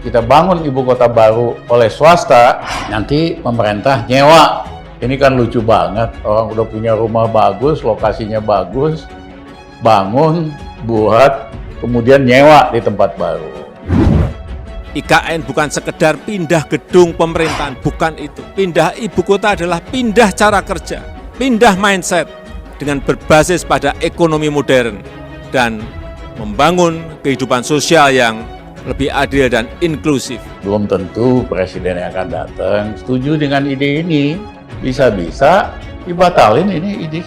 kita bangun ibu kota baru oleh swasta, nanti pemerintah nyewa. Ini kan lucu banget, orang udah punya rumah bagus, lokasinya bagus, bangun, buat, kemudian nyewa di tempat baru. IKN bukan sekedar pindah gedung pemerintahan, bukan itu. Pindah ibu kota adalah pindah cara kerja, pindah mindset dengan berbasis pada ekonomi modern dan membangun kehidupan sosial yang lebih adil dan inklusif. Belum tentu presiden yang akan datang setuju dengan ide ini. Bisa-bisa dibatalin ini ide.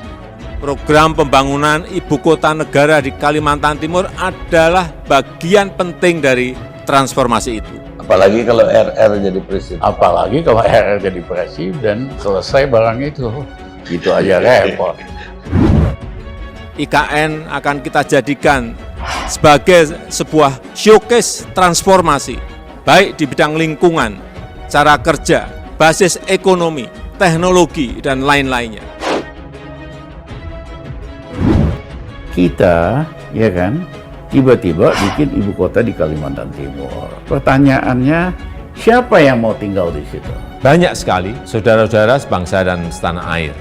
Program pembangunan ibu kota negara di Kalimantan Timur adalah bagian penting dari transformasi itu. Apalagi kalau RR jadi presiden. Apalagi kalau RR jadi presiden, selesai barang itu. Itu aja repot. IKN akan kita jadikan sebagai sebuah showcase transformasi, baik di bidang lingkungan, cara kerja, basis ekonomi, teknologi, dan lain-lainnya. Kita, ya kan, tiba-tiba bikin ibu kota di Kalimantan Timur. Pertanyaannya, siapa yang mau tinggal di situ? Banyak sekali saudara-saudara sebangsa dan setanah air.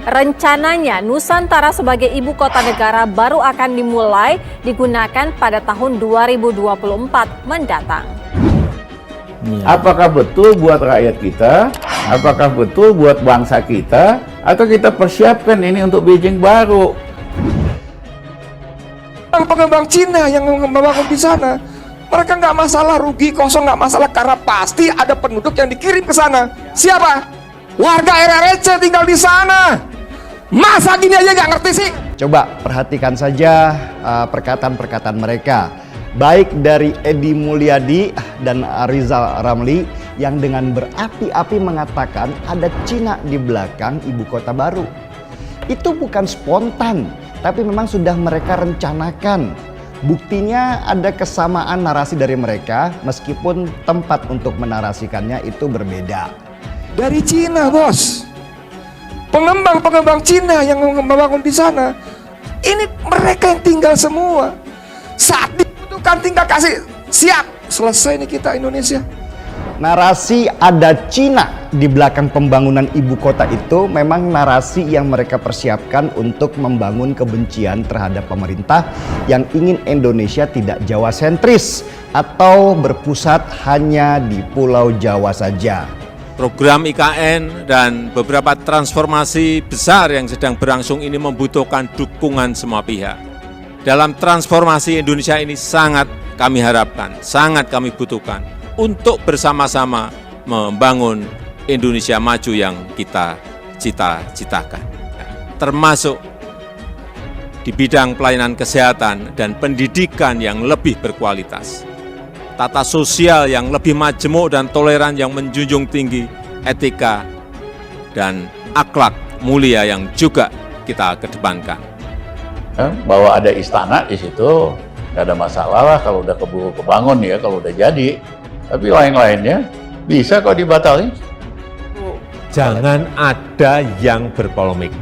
Rencananya Nusantara sebagai ibu kota negara baru akan dimulai digunakan pada tahun 2024 mendatang. Apakah betul buat rakyat kita? Apakah betul buat bangsa kita? Atau kita persiapkan ini untuk Beijing baru? Pengembang Cina yang membangun di sana, mereka nggak masalah rugi kosong, nggak masalah karena pasti ada penduduk yang dikirim ke sana. Siapa? Warga RRC tinggal di sana. Masa gini aja nggak ngerti sih? Coba perhatikan saja perkataan-perkataan mereka, baik dari Edi Mulyadi dan Rizal Ramli yang dengan berapi-api mengatakan ada Cina di belakang ibu kota baru. Itu bukan spontan, tapi memang sudah mereka rencanakan. Buktinya ada kesamaan narasi dari mereka meskipun tempat untuk menarasikannya itu berbeda. Dari Cina, bos. Pengembang Cina yang membangun di sana, ini mereka yang tinggal semua. Saat dibutuhkan tinggal kasih siap, selesai nih kita Indonesia. Narasi ada Cina di belakang pembangunan ibu kota itu memang narasi yang mereka persiapkan untuk membangun kebencian terhadap pemerintah yang ingin Indonesia tidak Jawa sentris atau berpusat hanya di Pulau Jawa saja. Program IKN dan beberapa transformasi besar yang sedang berlangsung ini membutuhkan dukungan semua pihak. Dalam transformasi Indonesia ini sangat kami harapkan, sangat kami butuhkan untuk bersama-sama membangun Indonesia maju yang kita cita-citakan. Termasuk di bidang pelayanan kesehatan dan pendidikan yang lebih berkualitas. Tata sosial yang lebih majemuk dan toleran yang menjunjung tinggi etika dan akhlak mulia yang juga kita kedepankan. Bahwa ada istana di situ, nggak ada masalah lah kalau udah keburu kebangun ya, kalau udah jadi. Tapi lain-lainnya bisa kok dibatalin. Jangan ada yang berpolemik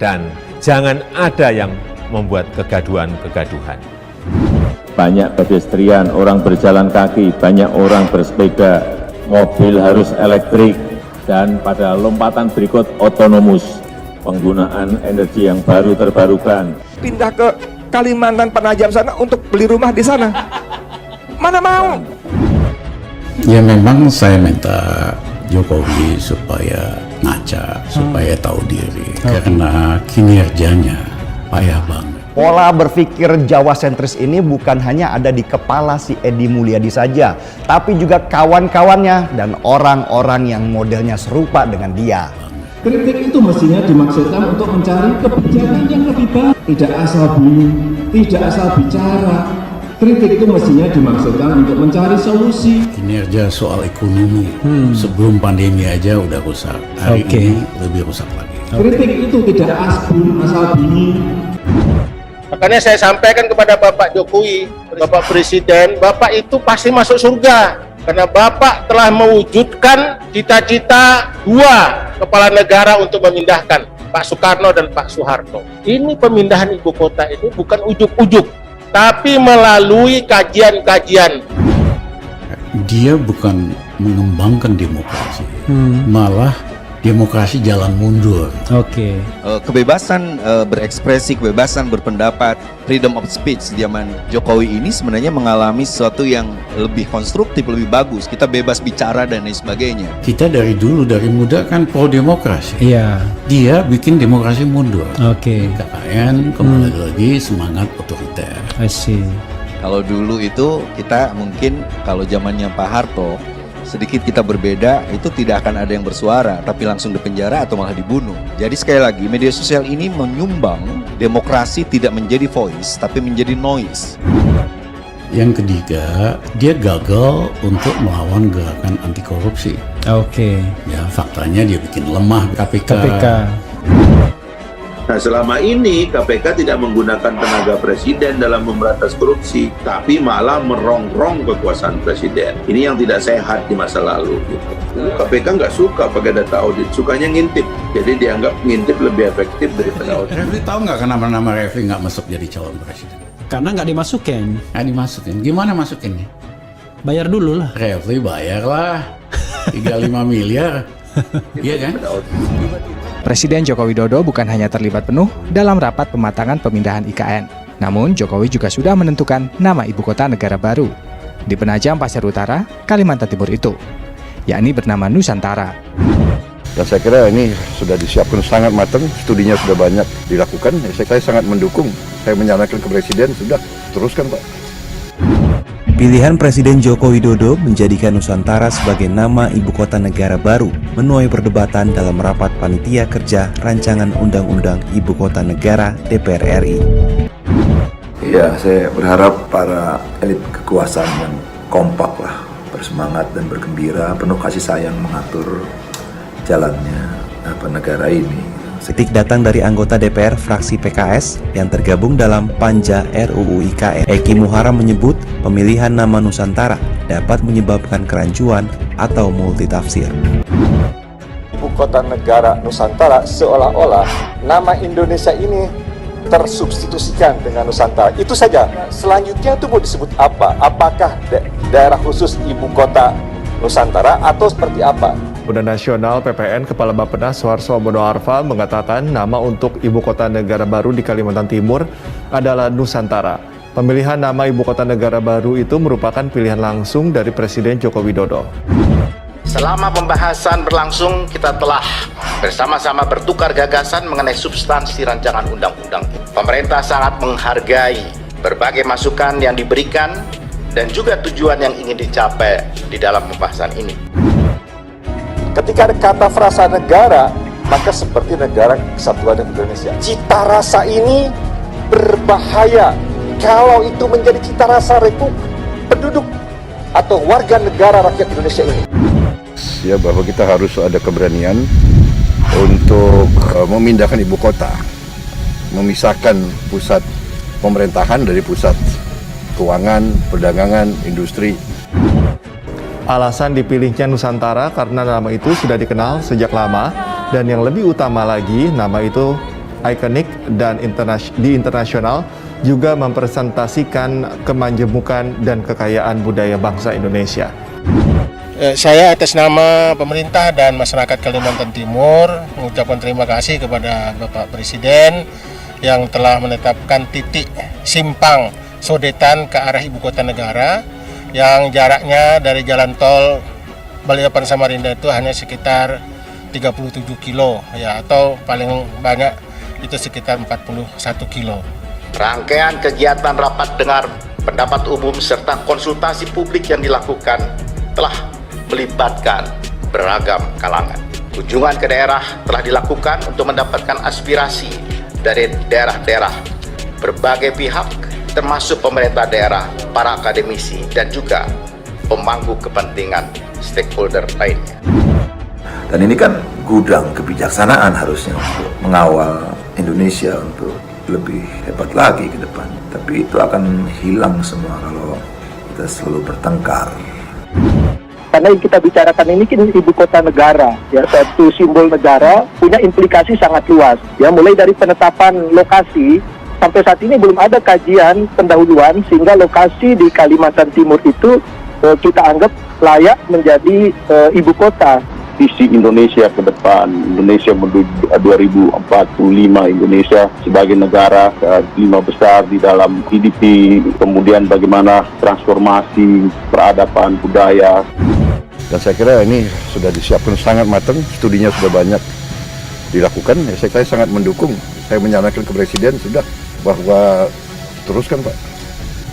dan jangan ada yang membuat kegaduhan-kegaduhan. Banyak pedestrian, orang berjalan kaki, banyak orang bersepeda, mobil harus elektrik, dan pada lompatan berikut otonomus, penggunaan energi yang baru terbarukan. Pindah ke Kalimantan Penajam sana untuk beli rumah di sana. Mana mau? Ya memang saya minta Jokowi supaya ngaca, supaya tahu diri. Karena kinerjanya payah banget. Pola berpikir Jawa sentris ini bukan hanya ada di kepala si Edi Mulyadi saja, tapi juga kawan-kawannya dan orang-orang yang modelnya serupa dengan dia. Kritik itu mestinya dimaksudkan untuk mencari kebijakan yang lebih baik, tidak asal bunyi, tidak asal bicara. Kritik itu mestinya dimaksudkan untuk mencari solusi. Kinerja soal ekonomi sebelum pandemi aja udah rusak. Hari ini lebih rusak lagi. Kritik itu tidak asal bunyi. Makanya saya sampaikan kepada Bapak Jokowi, Bapak Presiden, Bapak itu pasti masuk surga. Karena Bapak telah mewujudkan cita-cita dua kepala negara untuk memindahkan, Pak Soekarno dan Pak Soeharto. Ini pemindahan ibu kota itu bukan ujuk-ujuk, tapi melalui kajian-kajian. dia bukan mengembangkan demokrasi, malah demokrasi jalan mundur. Oke. Kebebasan berekspresi, kebebasan berpendapat, freedom of speech di zaman Jokowi ini sebenarnya mengalami sesuatu yang lebih konstruktif, lebih bagus. Kita bebas bicara dan lain sebagainya. Kita dari dulu, dari muda kan pro demokrasi. Iya. Dia bikin demokrasi mundur. Oke. KKN kembali lagi semangat otoriter. I see. Kalau dulu itu kita mungkin kalau zamannya Pak Harto sedikit kita berbeda, itu tidak akan ada yang bersuara, tapi langsung dipenjara atau malah dibunuh. Jadi sekali lagi, media sosial ini menyumbang demokrasi tidak menjadi voice, tapi menjadi noise. Yang ketiga, dia gagal untuk melawan gerakan anti korupsi. Oke. Ya, faktanya dia bikin lemah KPK. Nah, selama ini KPK tidak menggunakan tenaga presiden dalam memberantas korupsi, tapi malah merongrong kekuasaan presiden. Ini yang tidak sehat di masa lalu. Gitu. KPK nggak suka pakai data audit, sukanya ngintip. Jadi dianggap ngintip lebih efektif daripada audit. Refli tahu nggak kenapa nama Refli nggak masuk jadi calon presiden? Karena nggak dimasukin. Nggak dimasukin. Gimana masukinnya? Bayar dulu lah. Refli bayarlah 35 miliar. Iya kan? Presiden Joko Widodo bukan hanya terlibat penuh dalam rapat pematangan pemindahan IKN, namun Jokowi juga sudah menentukan nama ibu kota negara baru di Penajam Pasir Utara, Kalimantan Timur itu, yakni bernama Nusantara. Dan saya kira ini sudah disiapkan sangat matang, studinya sudah banyak dilakukan. Saya sangat mendukung. Saya menyarankan ke Presiden, sudah teruskan Pak. Pilihan Presiden Joko Widodo menjadikan Nusantara sebagai nama ibu kota negara baru menuai perdebatan dalam rapat panitia kerja rancangan undang-undang ibu kota negara DPR RI. Ya, saya berharap para elit kekuasaan yang kompak lah, bersemangat dan bergembira, penuh kasih sayang mengatur jalannya negara ini. Kritik datang dari anggota DPR fraksi PKS yang tergabung dalam Panja RUU IKN. Eki Muharam menyebut pemilihan nama Nusantara dapat menyebabkan kerancuan atau multitafsir. Ibu kota negara Nusantara seolah-olah nama Indonesia ini tersubstitusikan dengan Nusantara. Itu saja. Selanjutnya itu mau disebut apa? Apakah daerah khusus ibu kota Nusantara atau seperti apa? Udah Nasional PPN Kepala Bappenas Suharso Monoarfa mengatakan nama untuk ibu kota negara baru di Kalimantan Timur adalah Nusantara. Pemilihan nama ibu kota negara baru itu merupakan pilihan langsung dari Presiden Joko Widodo. Selama pembahasan berlangsung, kita telah bersama-sama bertukar gagasan mengenai substansi rancangan undang-undang. Pemerintah sangat menghargai berbagai masukan yang diberikan dan juga tujuan yang ingin dicapai di dalam pembahasan ini. Ketika ada kata frasa negara, maka seperti negara kesatuan Indonesia. Cita rasa ini berbahaya kalau itu menjadi cita rasa penduduk atau warga negara rakyat Indonesia ini. Ya, bahwa kita harus ada keberanian untuk memindahkan ibu kota, memisahkan pusat pemerintahan dari pusat keuangan, perdagangan, industri. Alasan dipilihnya Nusantara karena nama itu sudah dikenal sejak lama, dan yang lebih utama lagi, nama itu ikonik dan di internasional juga mempresentasikan kemanjemukan dan kekayaan budaya bangsa Indonesia. Saya atas nama pemerintah dan masyarakat Kalimantan Timur mengucapkan terima kasih kepada Bapak Presiden yang telah menetapkan titik simpang Sodetan ke arah ibu kota negara yang jaraknya dari jalan tol Balikpapan Samarinda itu hanya sekitar 37 kilo ya, atau paling banyak itu sekitar 41 kilo. Rangkaian kegiatan rapat dengar pendapat umum serta konsultasi publik yang dilakukan telah melibatkan beragam kalangan. Kunjungan ke daerah telah dilakukan untuk mendapatkan aspirasi dari daerah-daerah berbagai pihak, termasuk pemerintah daerah, para akademisi, dan juga pemangku kepentingan stakeholder lainnya. Dan ini kan gudang kebijaksanaan harusnya untuk mengawal Indonesia untuk lebih hebat lagi ke depan. Tapi itu akan hilang semua kalau kita selalu bertengkar. Karena yang kita bicarakan ini kan ibu kota negara, ya, satu simbol negara punya implikasi sangat luas. Ya, mulai dari penetapan lokasi. Sampai saat ini belum ada kajian pendahuluan sehingga lokasi di Kalimantan Timur itu kita anggap layak menjadi ibu kota. Visi Indonesia ke depan, Indonesia menuju 2045, Indonesia sebagai negara 5 besar di dalam GDP, kemudian bagaimana transformasi peradaban budaya. Dan saya kira ini sudah disiapkan sangat matang, studinya sudah banyak dilakukan. Ya, saya sangat mendukung. Saya menyarankan ke Presiden sudah bahwa teruskan Pak.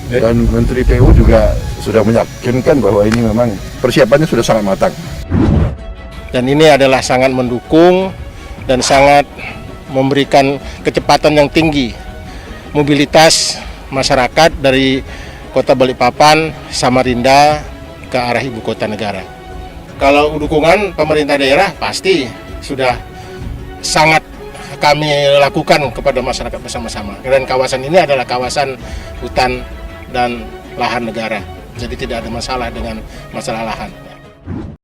Dan Menteri PU juga sudah meyakinkan bahwa ini memang persiapannya sudah sangat matang. Dan ini adalah sangat mendukung dan sangat memberikan kecepatan yang tinggi mobilitas masyarakat dari Kota Balikpapan, Samarinda ke arah ibu kota negara. Kalau dukungan pemerintah daerah pasti sudah sangat kami lakukan kepada masyarakat bersama-sama. Dan kawasan ini adalah kawasan hutan dan lahan negara. Jadi tidak ada masalah dengan masalah lahan.